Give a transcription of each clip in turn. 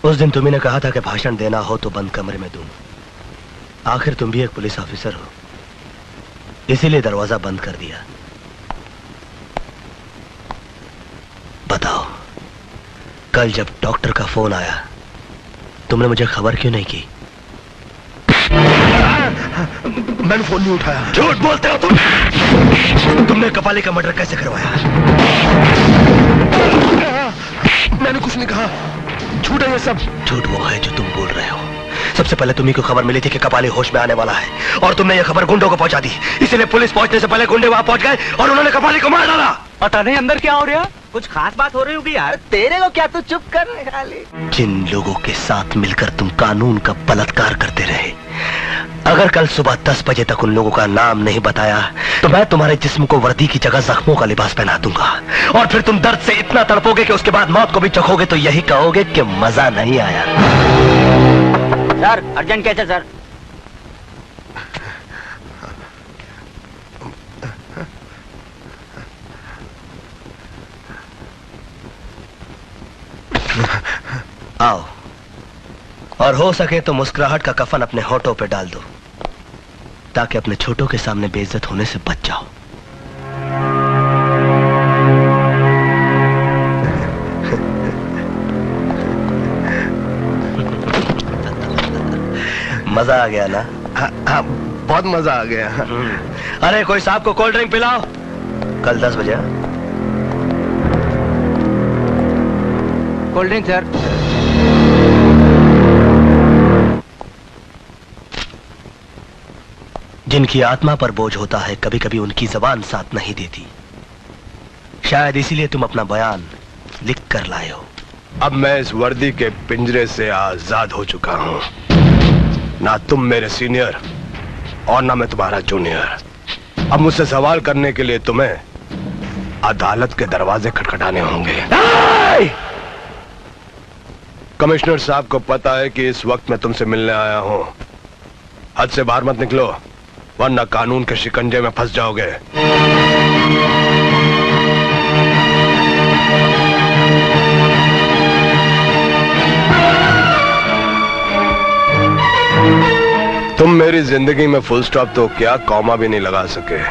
उस दिन तुम्ही ने कहा था कि भाषण देना हो तो बंद कमरे में दूं। आखिर तुम भी एक पुलिस ऑफिसर हो, इसीलिए दरवाजा बंद कर दिया। बताओ, कल जब डॉक्टर का फोन आया तुमने मुझे खबर क्यों नहीं की? मैंने फोन नहीं उठाया। झूठ बोलते हो तुम। तुमने कपाली का मर्डर कैसे करवाया? मैंने कुछ नहीं कहा, झूठ है ये सब। झूठ वो है जो तुम बोल रहे हो। सबसे पहले तुम्ही को खबर मिली थी कि कपाली होश में आने वाला है और तुमने ये खबर गुंडों को पहुंचा दी। इसीलिए पुलिस पहुंचने से पहले गुंडे वहां पहुंच गए और उन्होंने कपाली को मार डाला। पता नहीं अंदर क्या हो रहा, कुछ खास बात हो रही होगी यार। तेरे को क्या, तू चुप कर खाली। जिन लोगों के साथ मिलकर तुम कानून का बलात्कार करते रहे, अगर कल सुबह 10 बजे तक उन लोगों का नाम नहीं बताया तो मैं तुम्हारे जिस्म को वर्दी की जगह जख्मों का लिबास पहना दूंगा और फिर तुम दर्द से इतना तड़पोगे कि उसके बाद मौत को भी चखोगे तो यही कहोगे कि मजा नहीं आया। सर अर्जेंट कैसे सर? आओ, और हो सके तो मुस्कुराहट का कफन अपने होठों पे डाल दो ताकि अपने छोटों के सामने बेइज्जत होने से बच जाओ। मजा आ गया ना? हाँ, बहुत मजा आ गया। अरे कोई साहब को कोल्ड ड्रिंक पिलाओ। कल 10 बजे। Cold drink sir. जिनकी आत्मा पर बोझ होता है कभी कभी उनकी जबान साथ नहीं देती। शायद इसीलिए तुम अपना बयान लिख कर लाए हो। अब मैं इस वर्दी के पिंजरे से आजाद हो चुका हूं। ना तुम मेरे सीनियर और ना मैं तुम्हारा जूनियर। अब मुझसे सवाल करने के लिए तुम्हें अदालत के दरवाजे खटखटाने होंगे। कमिश्नर साहब को पता है कि इस वक्त मैं तुमसे मिलने आया हूं। हद से बाहर मत निकलो वरना कानून के शिकंजे में फंस जाओगे। तुम मेरी जिंदगी में फुल स्टॉप तो क्या कॉमा भी नहीं लगा सके,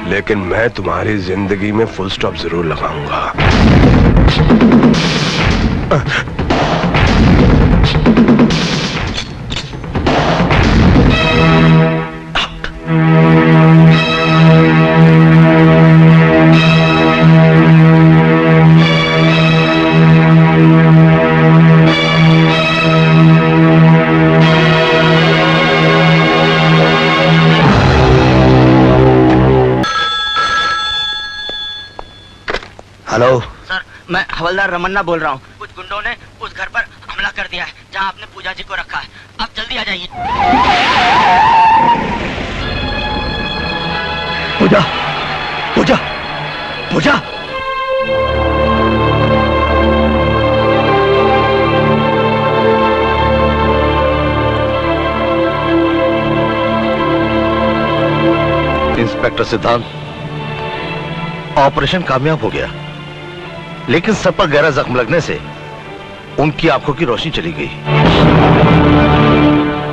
लेकिन मैं तुम्हारी जिंदगी में फुल स्टॉप जरूर लगाऊंगा। हेलो सर, मैं हवलदार रमन्ना बोल रहा हूँ। कुछ गुंडों ने उस घर पर हमला कर दिया है जहाँ आपने पूजा जी को रखा है। आप जल्दी आ जाइए। पूजा, पूजा, पूजा। इंस्पेक्टर सिद्धांत, ऑपरेशन कामयाब हो गया, लेकिन सर पर गहरा जख्म लगने से उनकी आंखों की रोशनी चली गई।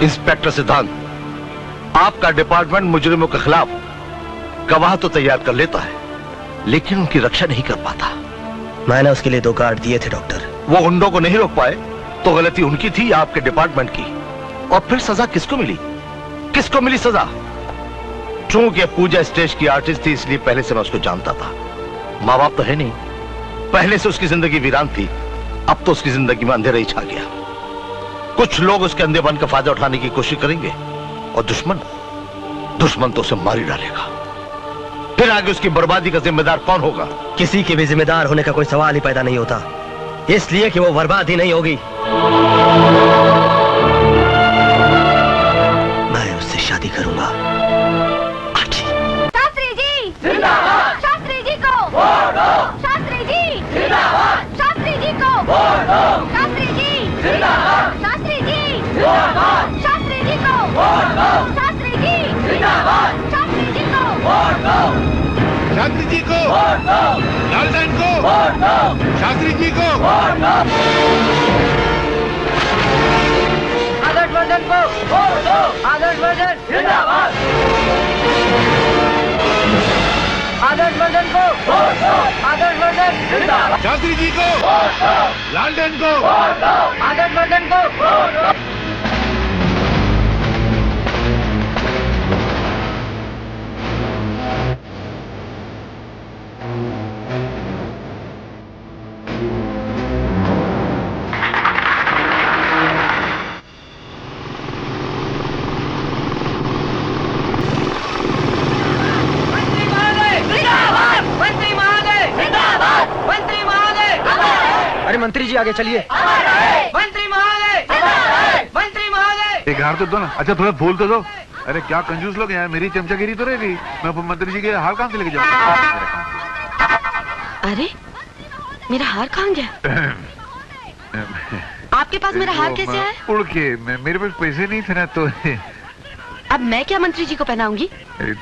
इंस्पेक्टर सिद्धांत, आपका डिपार्टमेंट मुजरिमों के खिलाफ गवाह तो तैयार कर लेता है, लेकिन उनकी रक्षा नहीं कर पाता। मैंने उसके लिए 2 कार्ड दिए थे डॉक्टर। वो गुंडों को नहीं रोक पाए तो गलती उनकी थी या आपके डिपार्टमेंट की? और फिर सजा किसको मिली? किसको मिली सजा? चूंकि पूजा स्टेज की आर्टिस्ट थी इसलिए पहले से मैं उसको जानता था। माँ बाप तो है नहीं, पहले से उसकी जिंदगी वीरान थी, अब तो उसकी जिंदगी में अंधेरा ही छा गया। कुछ लोग उसके अंधेपन का फायदा उठाने की कोशिश करेंगे और दुश्मन तो उसे मार ही डालेगा। फिर आगे उसकी बर्बादी का जिम्मेदार कौन होगा? किसी के भी जिम्मेदार होने का कोई सवाल ही पैदा नहीं होता, इसलिए कि वो बर्बाद ही नहीं होगी। मैं उससे शादी करूंगा। शास्त्री जी जिंदाबाद। शास्त्री जी को वोट दो। शास्त्री जी जिंदाबाद। शास्त्री जी को वोट दो। शास्त्री जी जिंदाबाद। शास्त्री जी जिंदाबाद। शास्त्री जी को वोट दो। शास्त्री जी जिंदाबाद। शास्त्री जी को वोट दो। शास्त्री जी को वोट दो। लालटेन को, शास्त्री जी को, आदर्श वर्धन को वोट दो। आदर्श वर्धन जिंदाबाद। आदर्श वर्धन को वोट दो। आदर्श वर्धन जिंदाबाद। शास्त्री जी को, लालटेन को, आदर्श वर्धन को वोट दो। अरे मंत्री जी आगे चलिए। मंत्री महोदय, मंत्री महोदय। एक हार तो दो ना। अच्छा थोड़ा फूल तो दो। अरे क्या कंजूस लोग हैं, मेरी चमचागिरी तो रहेगी। मैं मंत्री जी के हार कहाँ से लेके जाऊँ? अरे मेरा हार कहाँ गया? आपके पास मेरा हार कैसे आया? उड़ के मेरे पास पैसे नहीं थे ना, तो अब मैं क्या मंत्री जी को पहनाऊंगी?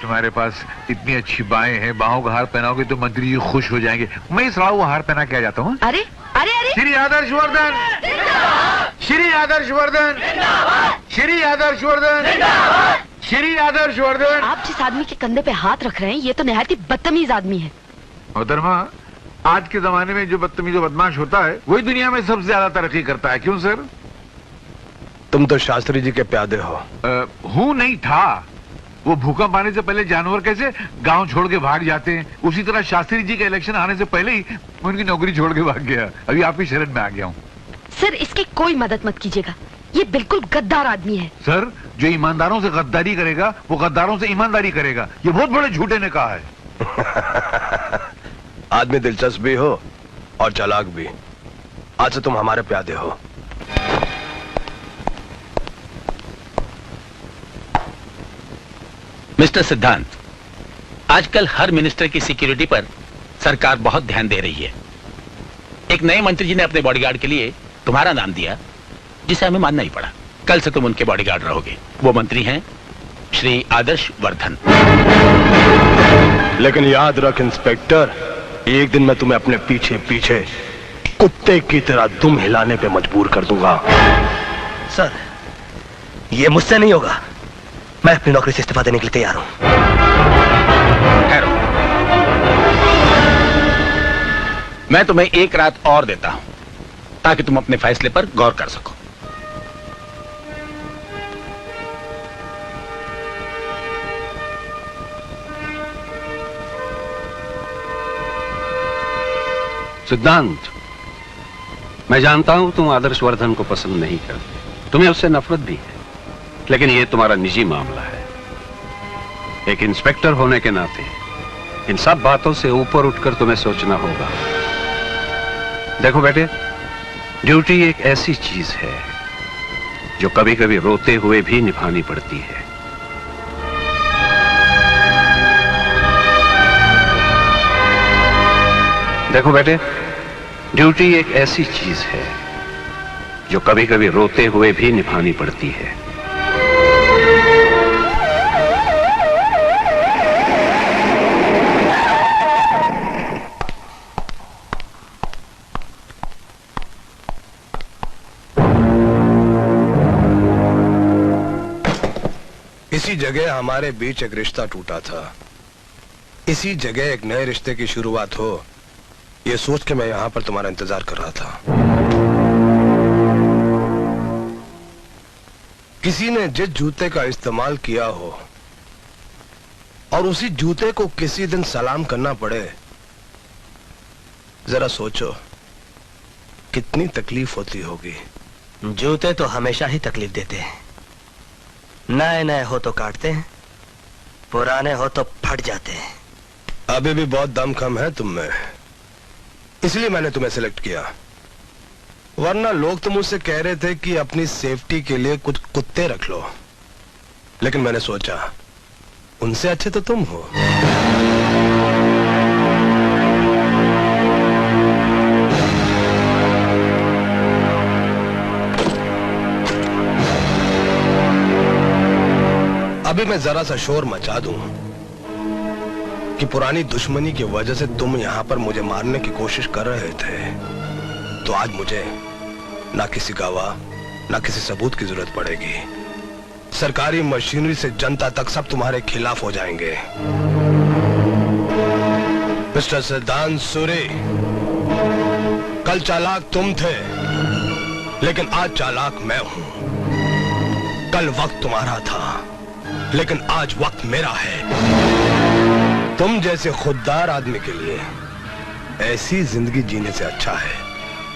तुम्हारे पास इतनी अच्छी बाहें हैं, बाहों का हार पहनाओगे तो मंत्री जी खुश हो जाएंगे। मैं इस वो हार पहना के आ जाता हूँ। अरे अरे अरे श्री आदर्श वर्धन, श्री आदर्श वर्धन, श्री आदर्श वर्धन, श्री आदर्श वर्धन। आप जिस आदमी के कंधे पे हाथ रख रहे हैं ये तो निहायत ही बदतमीज आदमी है। मोहतरमा, आज के जमाने में जो बदतमीज और बदमाश होता है वही दुनिया में सबसे ज्यादा तरक्की करता है। क्यों सर? तुम तो शास्त्री जी के प्यादे हो। हूँ नहीं था। वो भूकंप आने से पहले जानवर कैसे गांव छोड़ के भाग जाते हैं, उसी तरह शास्त्री जी के इलेक्शन आने से पहले ही मैं उनकी नौकरी छोड़ के भाग गया। अभी आपकी शरण में आ गया हूँ। सर इसकी कोई मदद मत कीजिएगा, ये बिल्कुल गद्दार आदमी है। सर जो ईमानदारों से गद्दारी करेगा वो गद्दारों से ईमानदारी करेगा, ये बहुत बड़े झूठे ने कहा है। आदमी दिलचस्प भी हो और चालाक भी। आज से तुम हमारे प्यादे हो। मिस्टर सिद्धांत, आजकल हर मिनिस्टर की सिक्योरिटी पर सरकार बहुत ध्यान दे रही है। एक नए मंत्री जी ने अपने बॉडीगार्ड के लिए तुम्हारा नाम दिया, जिसे हमें मानना ही पड़ा। कल से तुम उनके बॉडीगार्ड रहोगे। वो मंत्री हैं श्री आदर्श वर्धन। लेकिन याद रख इंस्पेक्टर, एक दिन मैं तुम्हें अपने पीछे पीछे कुत्ते की तरह दुम हिलाने पे मजबूर कर दूंगा। सर, ये मुझसे नहीं होगा। मैं अपनी नौकरी से इस्तीफा देने के लिए तैयार हूं। ठहरो, मैं तुम्हें एक रात और देता हूं ताकि तुम अपने फैसले पर गौर कर सको। सिद्धांत, मैं जानता हूं तुम आदर्श वर्धन को पसंद नहीं करते, तुम्हें उससे नफरत भी है, लेकिन यह तुम्हारा निजी मामला है। एक इंस्पेक्टर होने के नाते इन सब बातों से ऊपर उठकर तुम्हें सोचना होगा। देखो बेटे, ड्यूटी एक ऐसी चीज है जो कभी कभी रोते हुए भी निभानी पड़ती है। देखो बेटे, ड्यूटी एक ऐसी चीज है जो कभी कभी रोते हुए भी निभानी पड़ती है। इसी जगह हमारे बीच एक रिश्ता टूटा था। इसी जगह एक नए रिश्ते की शुरुआत हो, ये सोच के मैं यहां पर तुम्हारा इंतजार कर रहा था। किसी ने जिस जूते का इस्तेमाल किया हो और उसी जूते को किसी दिन सलाम करना पड़े, जरा सोचो कितनी तकलीफ होती होगी। जूते तो हमेशा ही तकलीफ देते हैं। नए नए हो तो काटते हैं, पुराने हो तो फट जाते हैं। अभी भी बहुत दमखम है तुम में, इसलिए मैंने तुम्हें सिलेक्ट किया। वरना लोग तो मुझसे कह रहे थे कि अपनी सेफ्टी के लिए कुछ कुत्ते रख लो, लेकिन मैंने सोचा उनसे अच्छे तो तुम हो। अभी मैं जरा सा शोर मचा दूं कि पुरानी दुश्मनी की वजह से तुम यहां पर मुझे मारने की कोशिश कर रहे थे, तो आज मुझे ना किसी गवाह ना किसी सबूत की जरूरत पड़ेगी। सरकारी मशीनरी से जनता तक सब तुम्हारे खिलाफ हो जाएंगे। मिस्टर सिद्धांत सूरी, कल चालाक तुम थे, लेकिन आज चालाक मैं हूं। कल वक्त तुम्हारा था, लेकिन आज वक्त मेरा है। तुम जैसे खुददार आदमी के लिए ऐसी जिंदगी जीने से अच्छा है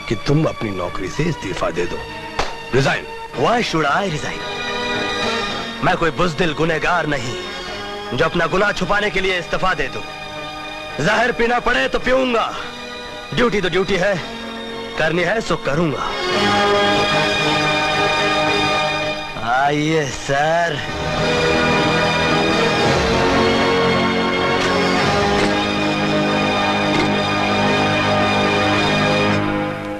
कि तुम अपनी नौकरी से इस्तीफा दे दो। Resign. Why should I resign? मैं कोई बुज़दिल गुनहगार नहीं जो अपना गुनाह छुपाने के लिए इस्तीफा दे दूं। जहर पीना पड़े तो पीऊंगा, ड्यूटी तो ड्यूटी है, करनी है सो करूंगा। आइए सर।